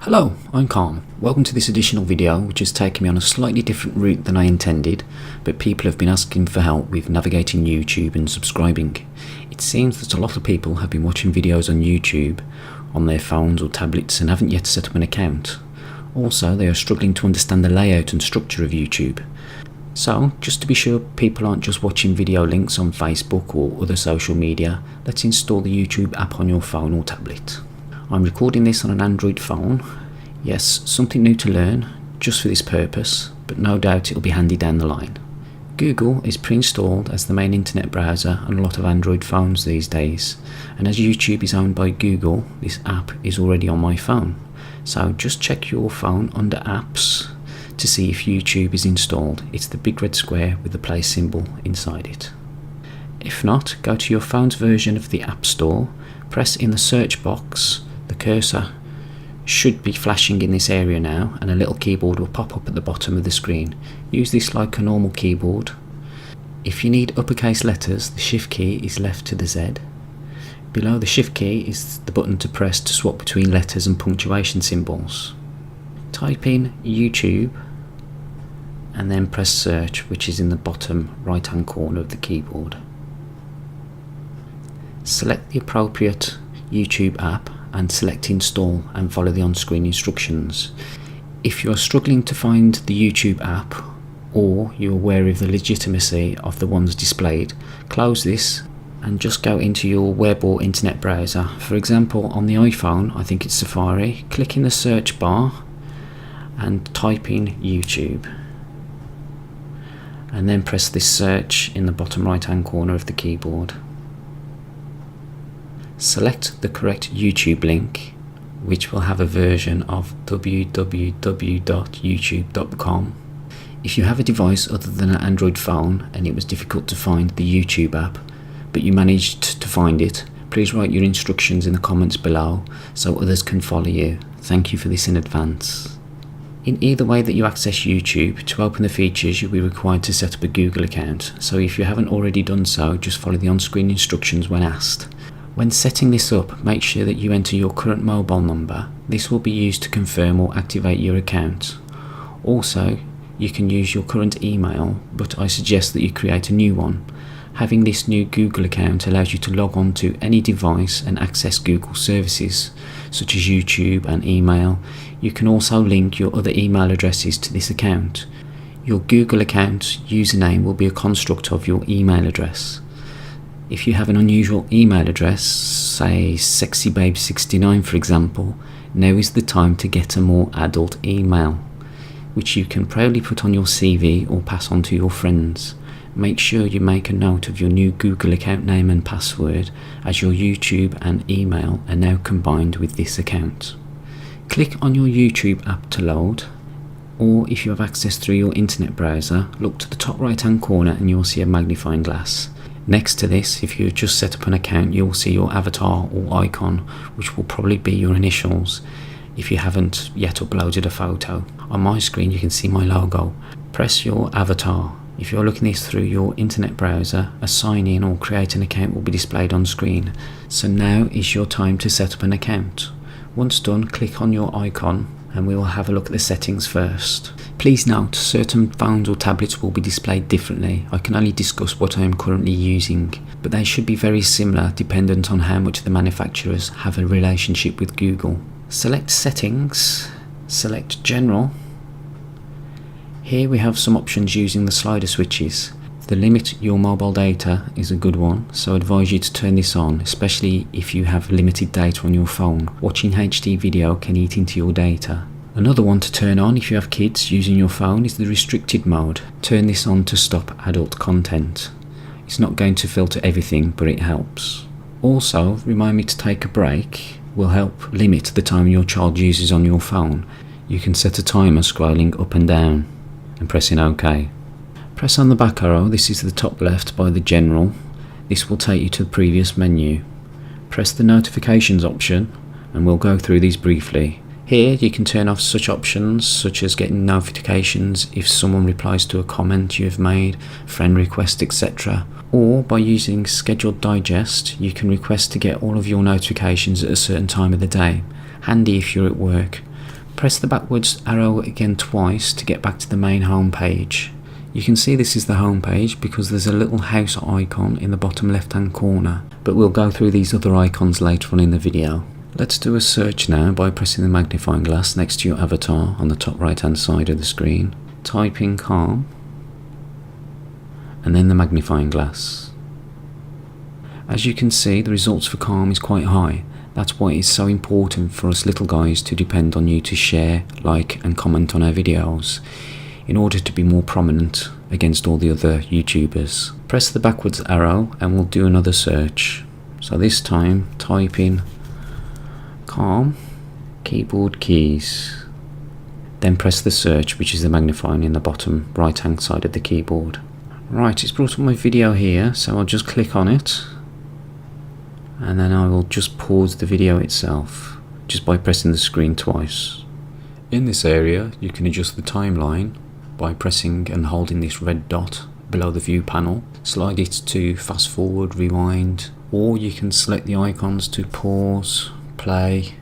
Hello, I'm Calm. Welcome to this additional video which has taken me on a slightly different route than I intended, but people have been asking for help with navigating YouTube and subscribing. It seems that a lot of people have been watching videos on YouTube on their phones or tablets and haven't yet set up an account. Also, they are struggling to understand the layout and structure of YouTube. So, just to be sure people aren't just watching video links on Facebook or other social media, let's install the YouTube app on your phone or tablet. I'm recording this on an Android phone. Yes, something new to learn, just for this purpose, but no doubt it'll be handy down the line. Google is pre-installed as the main internet browser on a lot of Android phones these days, and as YouTube is owned by Google, this app is already on my phone. So just check your phone under Apps to see if YouTube is installed. It's the big red square with the play symbol inside it. If not, go to your phone's version of the App Store, press in the search box. The cursor should be flashing in this area now, and a little keyboard will pop up at the bottom of the screen. Use this like a normal keyboard. If you need uppercase letters, the Shift key is left to the Z. Below the Shift key is the button to press to swap between letters and punctuation symbols. Type in YouTube and then press search, which is in the bottom right hand corner of the keyboard. Select the appropriate YouTube app and select install and follow the on-screen instructions. If you are struggling to find the YouTube app, or you're aware of the legitimacy of the ones displayed, close this and just go into your web or internet browser. For example, on the iPhone, I think it's Safari, click in the search bar and type in YouTube, and then press this search in the bottom right hand corner of the keyboard. Select the correct YouTube link, which will have a version of www.youtube.com. If you have a device other than an Android phone and it was difficult to find the YouTube app, but you managed to find it, please write your instructions in the comments below so others can follow you. Thank you for this in advance. In either way that you access YouTube, to open the features you'll be required to set up a Google account, so if you haven't already done so, just follow the on-screen instructions when asked. When setting this up, make sure that you enter your current mobile number. This will be used to confirm or activate your account. Also, you can use your current email, but I suggest that you create a new one. Having this new Google account allows you to log on to any device and access Google services, such as YouTube and email. You can also link your other email addresses to this account. Your Google account username will be a construct of your email address. If you have an unusual email address, say sexybabe69 for example, now is the time to get a more adult email, which you can proudly put on your CV or pass on to your friends. Make sure you make a note of your new Google account name and password, as your YouTube and email are now combined with this account. Click on your YouTube app to load, or if you have access through your internet browser, look to the top right hand corner and you'll see a magnifying glass. Next to this, if you just set up an account, you'll see your avatar or icon, which will probably be your initials if you haven't yet uploaded a photo. On my screen you can see my logo. Press your avatar. If you're looking this through your internet browser, a sign in or create an account will be displayed on screen. So now is your time to set up an account. Once done, click on your icon and we will have a look at the settings first. Please note, certain phones or tablets will be displayed differently. I can only discuss what I am currently using, but they should be very similar dependent on how much the manufacturers have a relationship with Google. Select Settings, select General. Here we have some options using the slider switches. The limit your mobile data is a good one, so I advise you to turn this on, especially if you have limited data on your phone. Watching HD video can eat into your data. Another one to turn on if you have kids using your phone is the restricted mode. Turn this on to stop adult content. It's not going to filter everything, but it helps. Also, remind me to take a break will help limit the time your child uses on your phone. You can set a timer scrolling up and down and pressing OK. Press on the back arrow, this is the top left by the General. This will take you to the previous menu. Press the notifications option and we'll go through these briefly. Here you can turn off such options such as getting notifications if someone replies to a comment you have made, friend request, etc. Or by using Scheduled Digest, you can request to get all of your notifications at a certain time of the day. Handy if you're at work. Press the backwards arrow again twice to get back to the main home page. You can see this is the home page because there's a little house icon in the bottom left hand corner, but we'll go through these other icons later on in the video. Let's do a search now by pressing the magnifying glass next to your avatar on the top right hand side of the screen. Type in calm and then the magnifying glass. As you can see, the results for calm is quite high. That's why it's so important for us little guys to depend on you to share, like and comment on our videos in order to be more prominent against all the other YouTubers. Press the backwards arrow and we'll do another search. So this time type in calm keyboard keys. Then press the search, which is the magnifying in the bottom right hand side of the keyboard. Right, it's brought up my video here, so I'll just click on it and then I will just pause the video itself just by pressing the screen twice. In this area you can adjust the timeline by pressing and holding this red dot below the view panel. Slide it to fast forward, rewind, or you can select the icons to pause, play,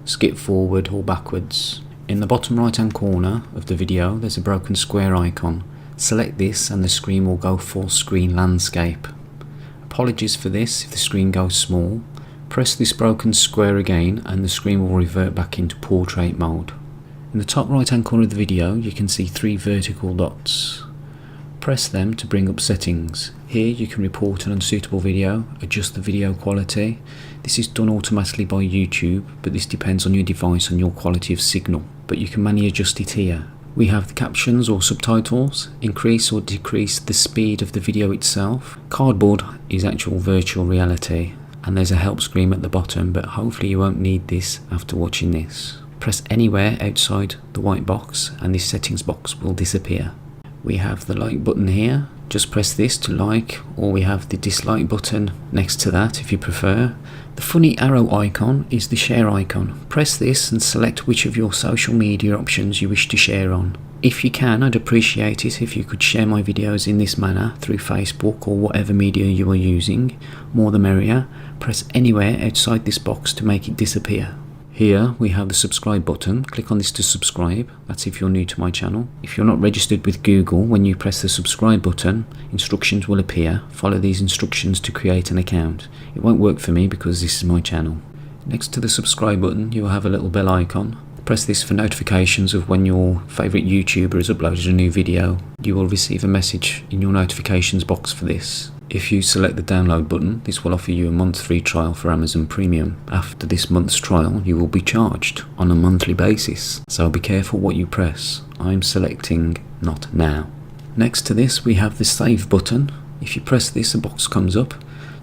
skip forward or backwards. In the bottom right hand corner of the video there's a broken square icon. Select this and the screen will go full screen landscape. Apologies for this if the screen goes small. Press this broken square again and the screen will revert back into portrait mode. In the top right hand corner of the video you can see 3 vertical dots. Press them to bring up settings. Here you can report an unsuitable video, adjust the video quality. This is done automatically by YouTube, but this depends on your device and your quality of signal, but you can manually adjust it here. We have the captions or subtitles, increase or decrease the speed of the video itself. Cardboard is actual virtual reality, and there's a help screen at the bottom, but hopefully you won't need this after watching this. Press anywhere outside the white box and this settings box will disappear. We have the like button here, just press this to like, or we have the dislike button next to that if you prefer. The funny arrow icon is the share icon. Press this and select which of your social media options you wish to share on. If you can, I'd appreciate it if you could share my videos in this manner through Facebook or whatever media you are using. More the merrier. Press anywhere outside this box to make it disappear. Here we have the subscribe button. Click on this to subscribe. That's if you're new to my channel. If you're not registered with Google, when you press the subscribe button, instructions will appear. Follow these instructions to create an account. It won't work for me because this is my channel. Next to the subscribe button you will have a little bell icon. Press this for notifications of when your favourite YouTuber has uploaded a new video. You will receive a message in your notifications box for this. If you select the download button, this will offer you a month free trial for Amazon Premium. After this month's trial, you will be charged on a monthly basis, so be careful what you press. I'm selecting not now. Next to this we have the save button. If you press this, a box comes up.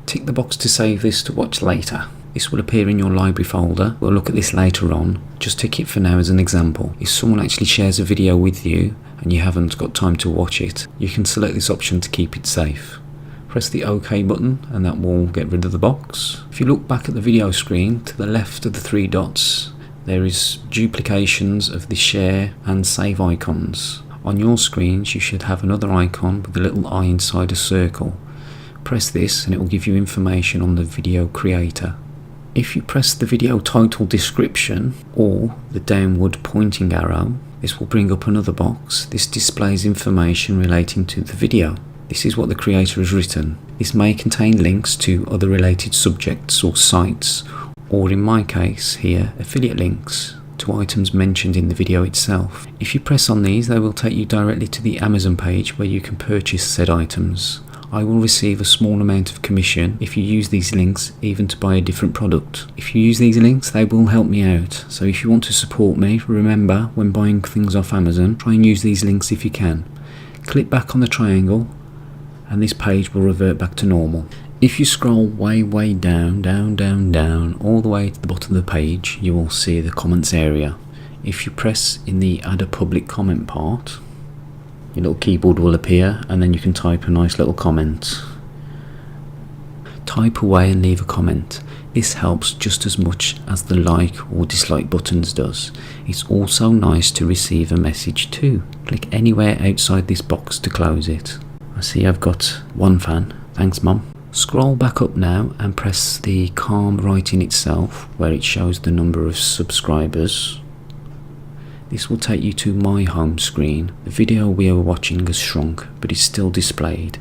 Tick the box to save this to watch later. This will appear in your library folder. We'll look at this later on. Just tick it for now as an example. If someone actually shares a video with you and you haven't got time to watch it, you can select this option to keep it safe. Press the OK button and that will get rid of the box. If you look back at the video screen, to the left of the 3 dots, there is duplications of the share and save icons. On your screens you should have another icon with a little eye inside a circle. Press this and it will give you information on the video creator. If you press the video title description or the downward pointing arrow, this will bring up another box. This displays information relating to the video. This is what the creator has written. This may contain links to other related subjects or sites, or in my case here, affiliate links to items mentioned in the video itself. If you press on these, they will take you directly to the Amazon page where you can purchase said items. I will receive a small amount of commission if you use these links, even to buy a different product. If you use these links, they will help me out. So if you want to support me, remember when buying things off Amazon, try and use these links if you can. Click back on the triangle and this page will revert back to normal. If you scroll way down, all the way to the bottom of the page, you will see the comments area. If you press in the add a public comment part, your little keyboard will appear and then you can type a nice little comment. Type away and leave a comment. This helps just as much as the like or dislike buttons does. It's also nice to receive a message too. Click anywhere outside this box to close it. I see I've got 1 fan. Thanks Mum. Scroll back up now and press the calm writing itself where it shows the number of subscribers. This will take you to my home screen. The video we are watching has shrunk, but is still displayed.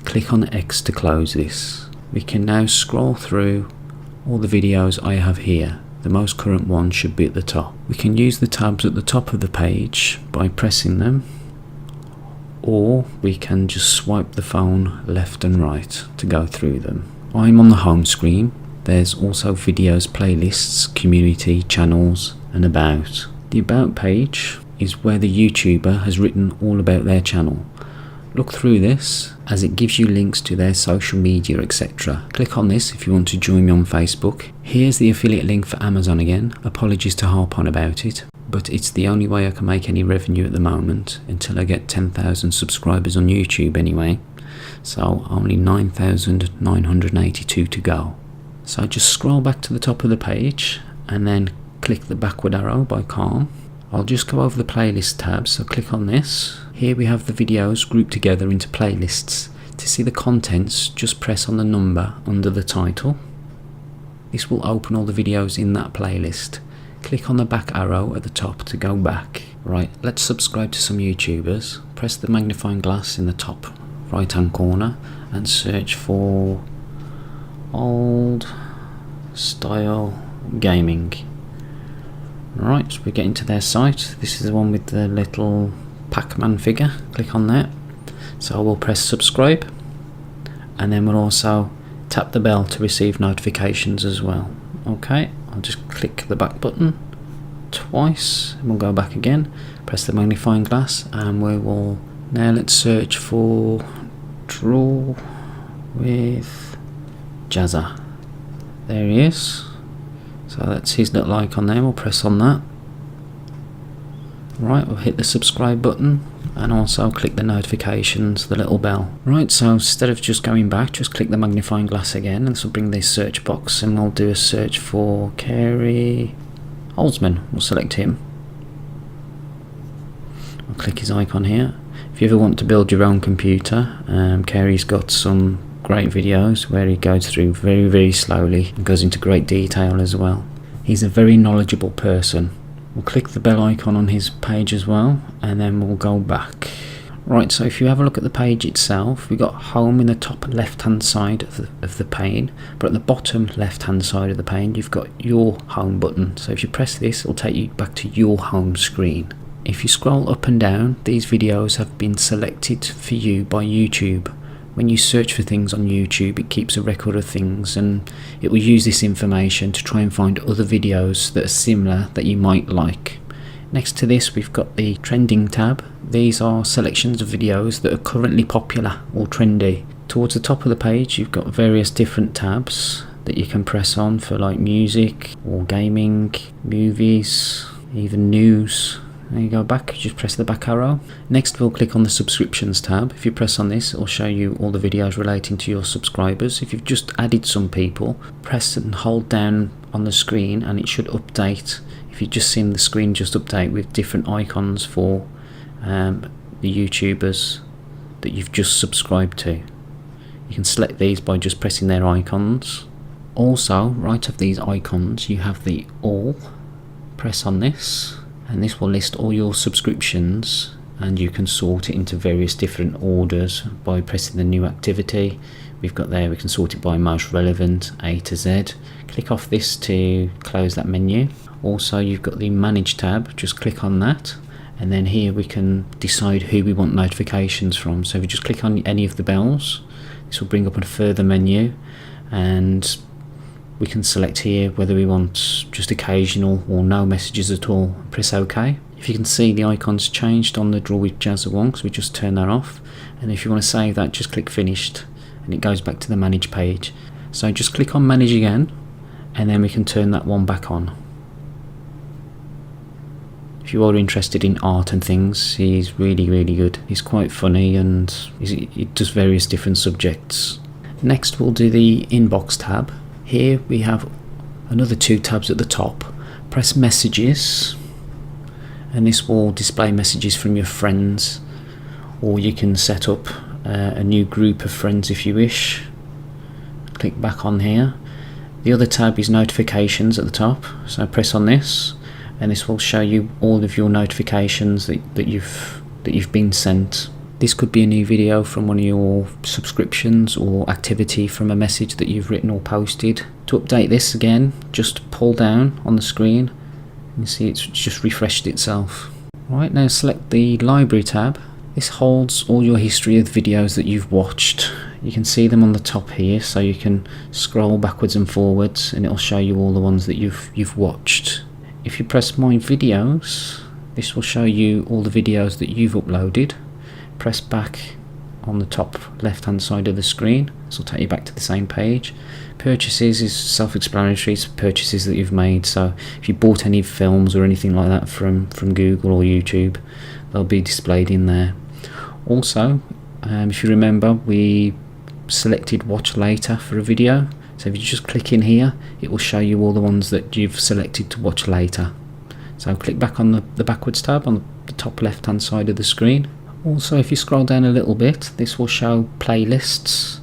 Click on X to close this. We can now scroll through all the videos I have here. The most current one should be at the top. We can use the tabs at the top of the page by pressing them, or we can just swipe the phone left and right to go through them. I'm on the home screen. There's also videos, playlists, community, channels, and about. The about page is where the YouTuber has written all about their channel. Look through this as it gives you links to their social media, etc. Click on this if you want to join me on Facebook. Here's the affiliate link for Amazon again. Apologies to harp on about it, but it's the only way I can make any revenue at the moment until I get 10,000 subscribers on YouTube anyway. So only 9,982 to go. So just scroll back to the top of the page and then click the backward arrow by Calm. I'll just go over the playlist tab, so click on this. Here we have the videos grouped together into playlists. To see the contents, just press on the number under the title. This will open all the videos in that playlist. Click on the back arrow at the top to go back. Right, let's subscribe to some YouTubers. Press the magnifying glass in the top right hand corner and search for Old Style Gaming. Right, so we're getting to their site. This is the one with the little Pac-Man figure. Click on that. So we'll press subscribe, and then we'll also tap the bell to receive notifications as well. Okay, I'll just click the back button twice and we'll go back again. Press the magnifying glass and we will, now let's search for Draw with Jazza. There he is. So that's his little icon there. We'll press on that. Right, we'll hit the subscribe button and also click the notifications, the little bell. Right, so instead of just going back, just click the magnifying glass again, and this will bring this search box, and we'll do a search for CareyHolzman. We'll select him. I'll click his icon here. If you ever want to build your own computer, Carey's got some great videos where he goes through very slowly and goes into great detail as well. He's a very knowledgeable person. We'll click the bell icon on his page as well, and then we'll go back. Right, so if you have a look at the page itself, we've got home in the top left hand side of the pane, but at the bottom left hand side of the pane you've got your home button. So if you press this, it'll take you back to your home screen. If you scroll up and down, these videos have been selected for you by YouTube. When you search for things on YouTube, it keeps a record of things, and it will use this information to try and find other videos that are similar that you might like. Next to this, we've got the trending tab. These are selections of videos that are currently popular or trendy. Towards the top of the page, you've got various different tabs that you can press on for like music or gaming, movies, even news. There you go back, just press the back arrow. Next we'll click on the subscriptions tab. If you press on this, it will show you all the videos relating to your subscribers. If you've just added some people, press and hold down on the screen and it should update. If you've just seen the screen just update with different icons for the YouTubers that you've just subscribed to. You can select these by just pressing their icons. Also, right of these icons you have the all. Press on this, and this will list all your subscriptions, and you can sort it into various different orders by pressing the new activity. We've got there, we can sort it by most relevant, A to Z. Click off this to close that menu. Also you've got the manage tab, just click on that, and then here we can decide who we want notifications from. So if we just click on any of the bells, this will bring up a further menu, and we can select here whether we want just occasional or no messages at all. Press OK. If you can see, the icon's changed on the Draw with Jazza one, because we just turned that off. And if you want to save that, just click Finished, and it goes back to the Manage page. So just click on Manage again, and then we can turn that one back on. If you are interested in art and things, he's really good. He's quite funny, and he does various different subjects. Next we'll do the Inbox tab. Here we have another two tabs at the top. Press Messages, and this will display messages from your friends, or you can set up a new group of friends if you wish. Click back on here. The other tab is Notifications at the top, so press on this, and this will show you all of your notifications that you've been sent. This could be a new video from one of your subscriptions or activity from a message that you've written or posted. To update this again, just pull down on the screen and you see it's just refreshed itself. Right, now select the library tab. This holds all your history of videos that you've watched. You can see them on the top here, so you can scroll backwards and forwards and it'll show you all the ones that you've watched. If you press My Videos, this will show you all the videos that you've uploaded. Press back on the top left hand side of the screen, this will take you back to the same page. Purchases is self-explanatory, it's purchases that you've made, so if you bought any films or anything like that from Google or YouTube, they'll be displayed in there. Also, if you remember, we selected watch later for a video, so if you just click in here, it will show you all the ones that you've selected to watch later. So click back on the backwards tab on the top left hand side of the screen. Also, if you scroll down a little bit, this will show playlists,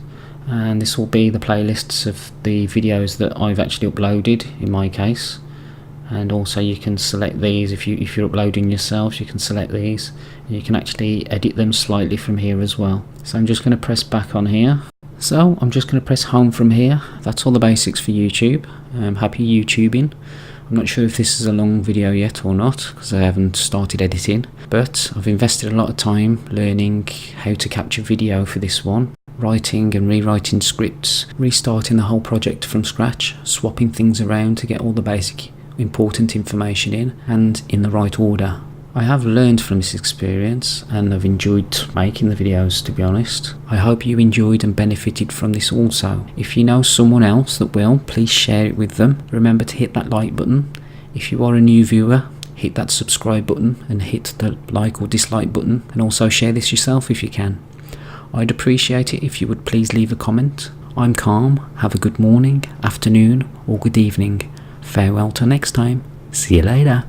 and this will be the playlists of the videos that I've actually uploaded in my case. And also you can select these if you're uploading yourselves, you can select these and you can actually edit them slightly from here as well. So I'm just going to press back on here. So I'm just going to press home from here. That's all the basics for YouTube. Happy YouTubing. I'm not sure if this is a long video yet or not because I haven't started editing, but I've invested a lot of time learning how to capture video for this one, writing and rewriting scripts, restarting the whole project from scratch, swapping things around to get all the basic important information in and in the right order. I have learned from this experience and I've enjoyed making the videos, to be honest. I hope you enjoyed and benefited from this also. If you know someone else that will, please share it with them. Remember to hit that like button. If you are a new viewer, hit that subscribe button and hit the like or dislike button, and also share this yourself if you can. I'd appreciate it if you would please leave a comment. I'm calm. Have a good morning, afternoon or good evening. Farewell till next time. See you later.